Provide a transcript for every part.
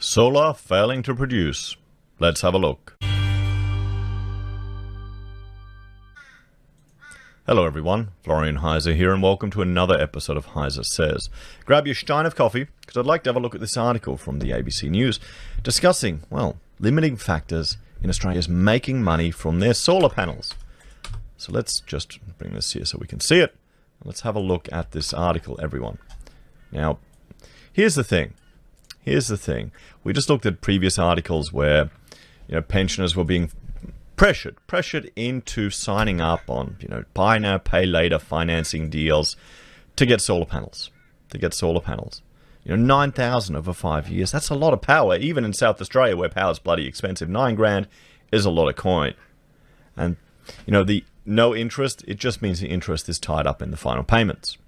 Solar failing to produce. Let's have a look. Hello everyone, Florian.heise here, and welcome to another episode of HeiseSays. Grab your stein of coffee, because I'd like to have a look at this article from the ABC News discussing, well, limiting factors in Australia's making money from their solar panels. So let's just bring this here so we can see it. Let's have a look at this article, everyone. Now, here's the thing. We just looked at previous articles where, pensioners were being pressured into signing up on, buy now, pay later financing deals to get solar panels. 9,000 over 5 years. That's a lot of power, even in South Australia where power's bloody expensive. $9,000 is a lot of coin. And, the no interest, it just means the interest is tied up in the final payments.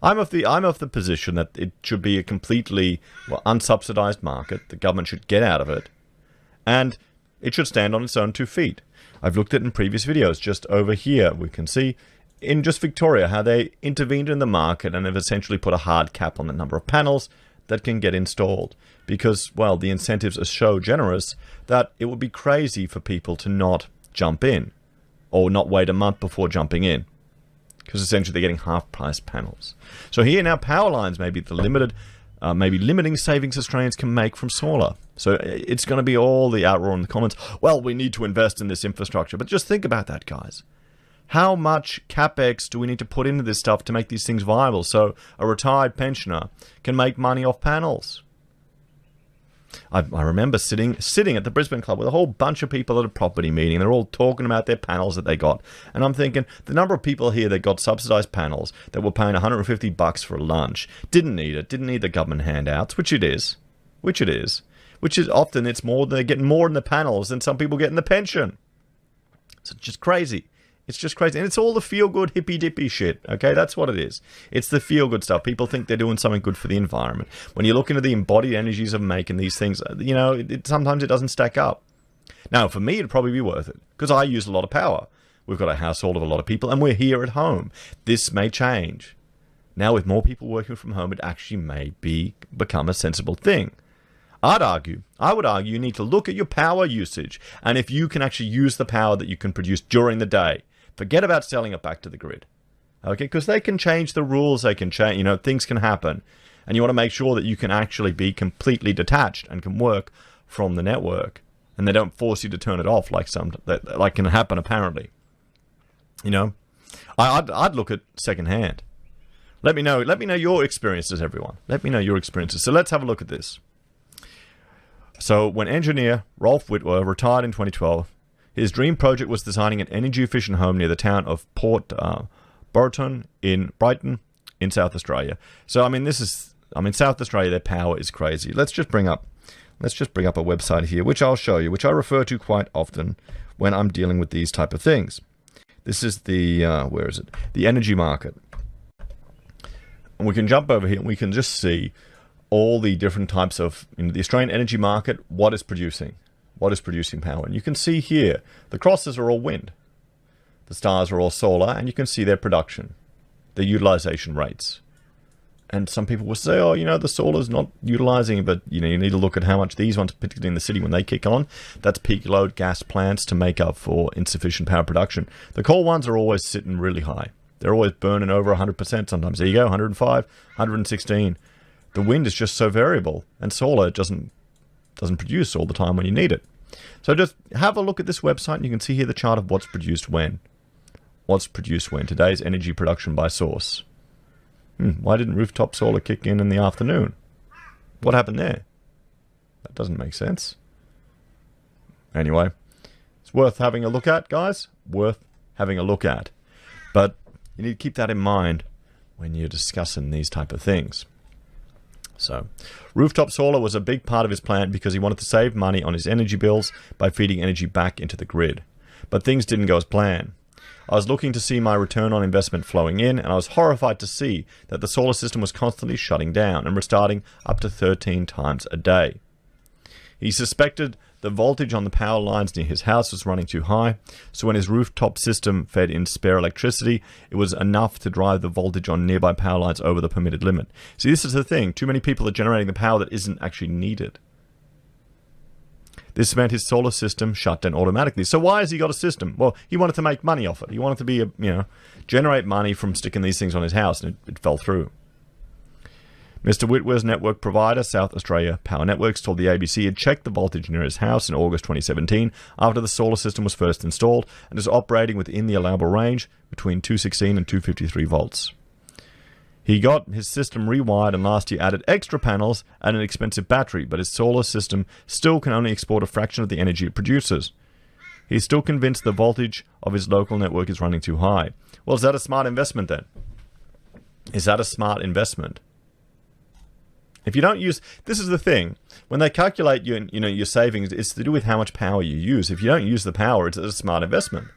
I'm of the position that it should be a completely unsubsidized market. The government should get out of it, and it should stand on its own 2 feet. I've looked at it in previous videos. Just over here, we can see in just Victoria how they intervened in the market and have essentially put a hard cap on the number of panels that can get installed because, well, the incentives are so generous that it would be crazy for people to not jump in or not wait a month before jumping in, because essentially they're getting half-price panels. So here now, power lines may be the limiting savings Australians can make from solar. So it's going to be all the outroar in the comments. Well, we need to invest in this infrastructure. But just think about that, guys. How much capex do we need to put into this stuff to make these things viable so a retired pensioner can make money off panels? I remember sitting at the Brisbane Club with a whole bunch of people at a property meeting. They're all talking about their panels that they got. And I'm thinking, the number of people here that got subsidized panels that were paying $150 for a lunch, didn't need the government handouts, which is often they're getting more in the panels than some people get in the pension. So it's just crazy. And it's all the feel-good, hippy-dippy shit, okay? That's what it is. It's the feel-good stuff. People think they're doing something good for the environment. When you look into the embodied energies of making these things, sometimes it doesn't stack up. Now, for me, it'd probably be worth it, because I use a lot of power. We've got a household of a lot of people, and we're here at home. This may change. Now, with more people working from home, it actually may become a sensible thing. I would argue you need to look at your power usage, and if you can actually use the power that you can produce during the day. Forget about selling it back to the grid, okay? Because they can change the rules, they can change, things can happen. And you want to make sure that you can actually be completely detached and can work from the network. And they don't force you to turn it off like can happen apparently. I'd look at secondhand. Let me know your experiences, everyone. Let me know your experiences. So let's have a look at this. So when engineer Rolf Whitwer retired in 2012, his dream project was designing an energy-efficient home near the town of Port Burton in Brighton in South Australia. So South Australia, their power is crazy. Let's just bring up a website here, which I'll show you, which I refer to quite often when I'm dealing with these type of things. This is the where is it? The energy market. And we can jump over here and we can just see all the different types of the Australian energy market, what is producing power. And you can see here, the crosses are all wind. The stars are all solar, and you can see their production, their utilization rates. And some people will say, the solar's not utilizing, but you need to look at how much these ones, particularly in the city when they kick on, that's peak load gas plants to make up for insufficient power production. The coal ones are always sitting really high. They're always burning over 100% sometimes. There you go, 105, 116. The wind is just so variable, and solar doesn't produce all the time when you need it. So just have a look at this website, and you can see here the chart of what's produced when. Today's energy production by source. Why didn't rooftop solar kick in the afternoon? What happened there? That doesn't make sense. Anyway, it's worth having a look at, guys. Worth having a look at. But you need to keep that in mind when you're discussing these type of things. So, rooftop solar was a big part of his plan because he wanted to save money on his energy bills by feeding energy back into the grid. But things didn't go as planned. I was looking to see my return on investment flowing in, and I was horrified to see that the solar system was constantly shutting down and restarting up to 13 times a day. He suspected the voltage on the power lines near his house was running too high, so when his rooftop system fed in spare electricity, it was enough to drive the voltage on nearby power lines over the permitted limit. See, this is the thing. Too many people are generating the power that isn't actually needed. This meant his solar system shut down automatically. So why has he got a system? Well, he wanted to make money off it. He wanted to be, generate money from sticking these things on his house, and it fell through. Mr. Whitware's network provider, South Australia Power Networks, told the ABC it checked the voltage near his house in August 2017 after the solar system was first installed and is operating within the allowable range between 216 and 253 volts. He got his system rewired and last year added extra panels and an expensive battery, but his solar system still can only export a fraction of the energy it produces. He's still convinced the voltage of his local network is running too high. Well, is that a smart investment then? Is that a smart investment? If you don't use, this is the thing, when they calculate your savings, it's to do with how much power you use. If you don't use the power, it's a smart investment.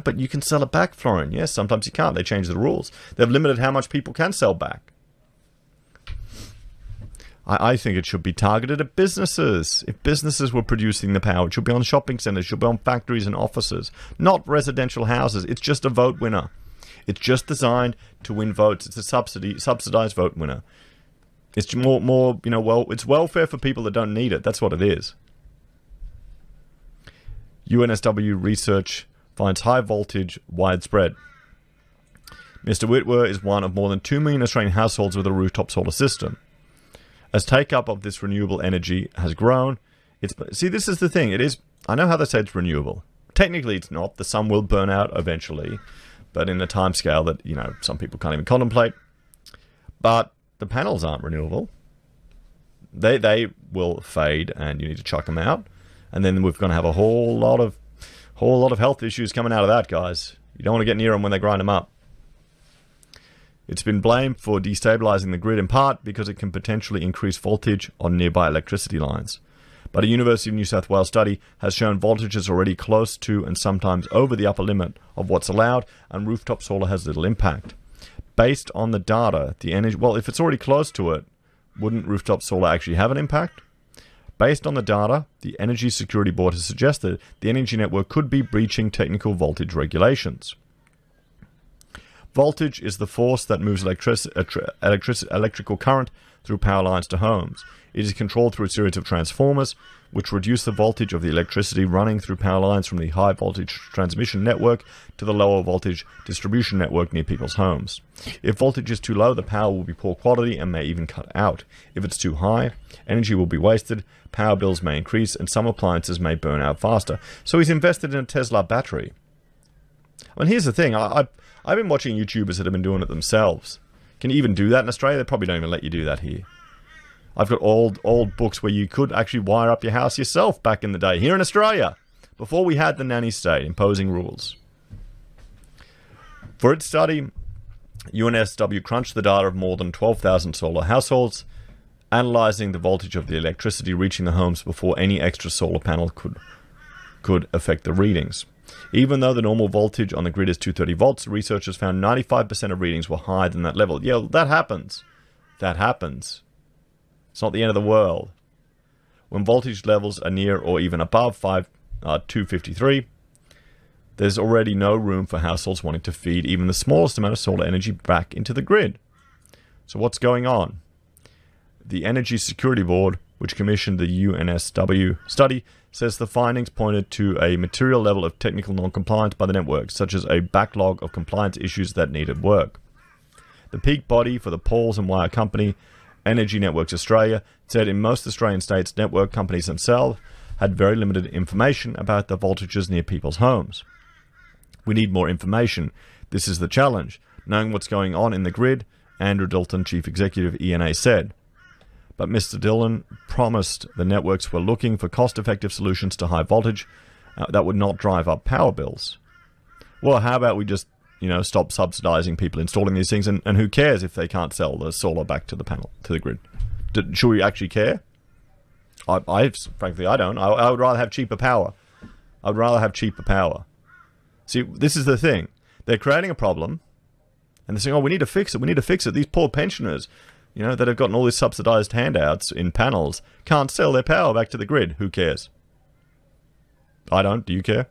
But you can sell it back, Florian. Yes, sometimes you can't. They change the rules. They've limited how much people can sell back. I think it should be targeted at businesses. If businesses were producing the power, it should be on shopping centers, it should be on factories and offices, not residential houses. It's just a vote winner. It's just designed to win votes. It's a subsidized vote winner. It's more, it's welfare for people that don't need it. That's what it is. UNSW research finds high voltage widespread. Mr. Whitware is one of more than 2 million Australian households with a rooftop solar system. As take-up of this renewable energy has grown, this is the thing. It is. I know how they say it's renewable. Technically, it's not. The sun will burn out eventually, but in a time scale that, some people can't even contemplate. But the panels aren't renewable. They will fade, and you need to chuck them out. And then we're going to have a whole lot of health issues coming out of that, guys. You don't want to get near them when they grind them up. It's been blamed for destabilizing the grid in part because it can potentially increase voltage on nearby electricity lines. But a University of New South Wales study has shown voltages already close to and sometimes over the upper limit of what's allowed, and rooftop solar has little impact. Based on the data, the energy... Well, if it's already close to it, wouldn't rooftop solar actually have an impact? Based on the data, the Energy Security Board has suggested the energy network could be breaching technical voltage regulations. Voltage is the force that moves electrical current through power lines to homes. It is controlled through a series of transformers, which reduce the voltage of the electricity running through power lines from the high voltage transmission network to the lower voltage distribution network near people's homes. If voltage is too low, the power will be poor quality and may even cut out. If it's too high, energy will be wasted, power bills may increase, and some appliances may burn out faster. So he's invested in a Tesla battery. I mean, here's the thing. I've been watching YouTubers that have been doing it themselves. Can you even do that in Australia? They probably don't even let you do that here. I've got old books where you could actually wire up your house yourself back in the day, here in Australia, before we had the nanny state imposing rules. For its study, UNSW crunched the data of more than 12,000 solar households, analysing the voltage of the electricity reaching the homes before any extra solar panel could affect the readings. Even though the normal voltage on the grid is 230 volts, researchers found 95% of readings were higher than that level. Yeah, that happens. That happens. It's not the end of the world. When voltage levels are near or even above 253, there's already no room for households wanting to feed even the smallest amount of solar energy back into the grid. So what's going on? The Energy Security Board, which commissioned the UNSW study, says the findings pointed to a material level of technical non-compliance by the network, such as a backlog of compliance issues that needed work. The peak body for the poles and wire company, Energy Networks Australia, said in most Australian states, network companies themselves had very limited information about the voltages near people's homes. We need more information. This is the challenge. Knowing what's going on in the grid, Andrew Dalton, Chief Executive, ENA, said. But Mr. Dillon promised the networks were looking for cost-effective solutions to high voltage that would not drive up power bills. Well, how about we just, stop subsidizing people installing these things, and who cares if they can't sell the solar back to the grid? Should we actually care? Frankly, I don't. I would rather have cheaper power. I would rather have cheaper power. See, this is the thing. They're creating a problem, and they're saying, we need to fix it. We need to fix it. These poor pensioners, that have gotten all these subsidized handouts in panels, can't sell their power back to the grid. Who cares? I don't. Do you care?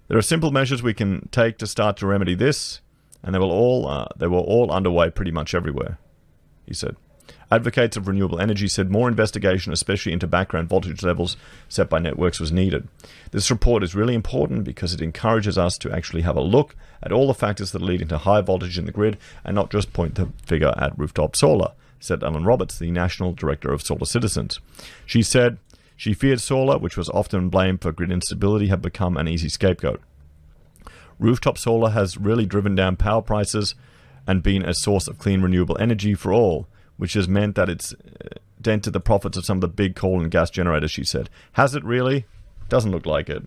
There are simple measures we can take to start to remedy this, and they were all underway pretty much everywhere, he said. Advocates of renewable energy said more investigation, especially into background voltage levels set by networks, was needed. This report is really important because it encourages us to actually have a look at all the factors that are leading to high voltage in the grid and not just point the finger at rooftop solar, said Ellen Roberts, the National Director of Solar Citizens. She said she feared solar, which was often blamed for grid instability, had become an easy scapegoat. Rooftop solar has really driven down power prices and been a source of clean renewable energy for all, which has meant that it's dented the profits of some of the big coal and gas generators, she said. Has it really? Doesn't look like it.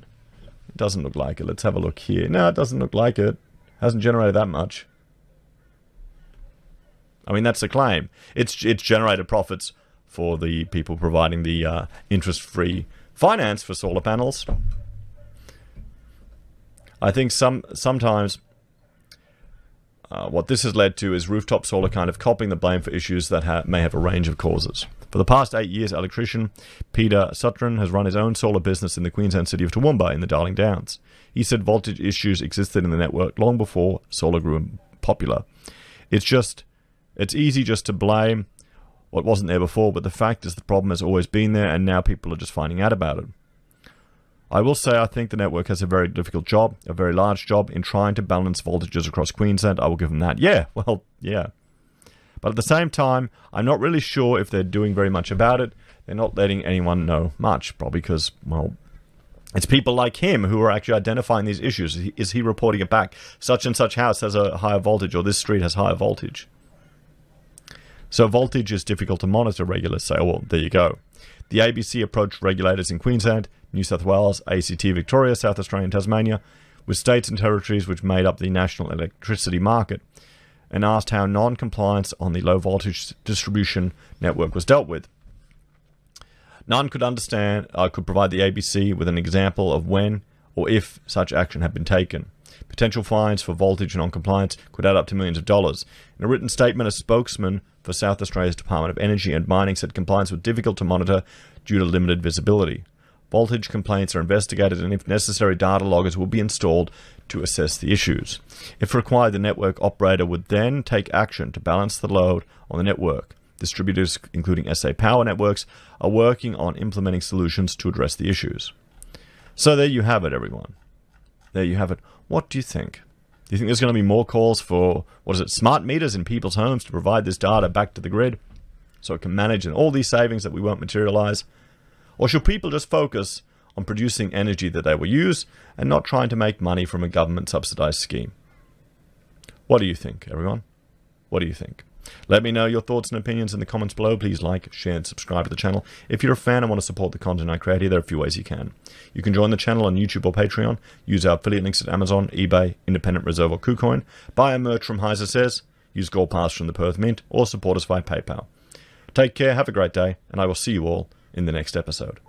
It doesn't look like it. Let's have a look here. No, it doesn't look like it. Hasn't generated that much. I mean, that's the claim. It's generated profits for the people providing the interest-free finance for solar panels. I think sometimes what this has led to is rooftop solar kind of copying the blame for issues that may have a range of causes. For the past 8 years, electrician Peter Sutton has run his own solar business in the Queensland city of Toowoomba in the Darling Downs. He said voltage issues existed in the network long before solar grew popular. It's easy just to blame what wasn't there before, but the fact is the problem has always been there, and now people are just finding out about it. I will say I think the network has a very difficult job, a very large job, in trying to balance voltages across Queensland. I will give them that. Yeah. But at the same time, I'm not really sure if they're doing very much about it. They're not letting anyone know much, probably because, well, it's people like him who are actually identifying these issues. Is he reporting it back? Such and such house has a higher voltage, or this street has higher voltage. So voltage is difficult to monitor, regulators say. Well, there you go. The ABC approached regulators in Queensland, New South Wales, ACT Victoria, South Australia and Tasmania, with states and territories which made up the national electricity market, and asked how non-compliance on the low-voltage distribution network was dealt with. None could provide the ABC with an example of when or if such action had been taken. Potential fines for voltage non-compliance could add up to millions of dollars. In a written statement, a spokesman for South Australia's Department of Energy and Mining said compliance was difficult to monitor due to limited visibility. Voltage complaints are investigated, and if necessary, data loggers will be installed to assess the issues. If required, the network operator would then take action to balance the load on the network. Distributors, including SA Power Networks, are working on implementing solutions to address the issues. So there you have it, everyone. There you have it. What do you think? Do you think there's going to be more calls for, smart meters in people's homes to provide this data back to the grid so it can manage all these savings that we won't materialize? Or should people just focus on producing energy that they will use and not trying to make money from a government-subsidized scheme? What do you think, everyone? What do you think? Let me know your thoughts and opinions in the comments below. Please like, share, and subscribe to the channel. If you're a fan and want to support the content I create here, there are a few ways you can. You can join the channel on YouTube or Patreon, use our affiliate links at Amazon, eBay, Independent Reserve, or Kucoin, buy a merch from HeiseSays, use Gold Pass from the Perth Mint, or support us via PayPal. Take care, have a great day, and I will see you all in the next episode.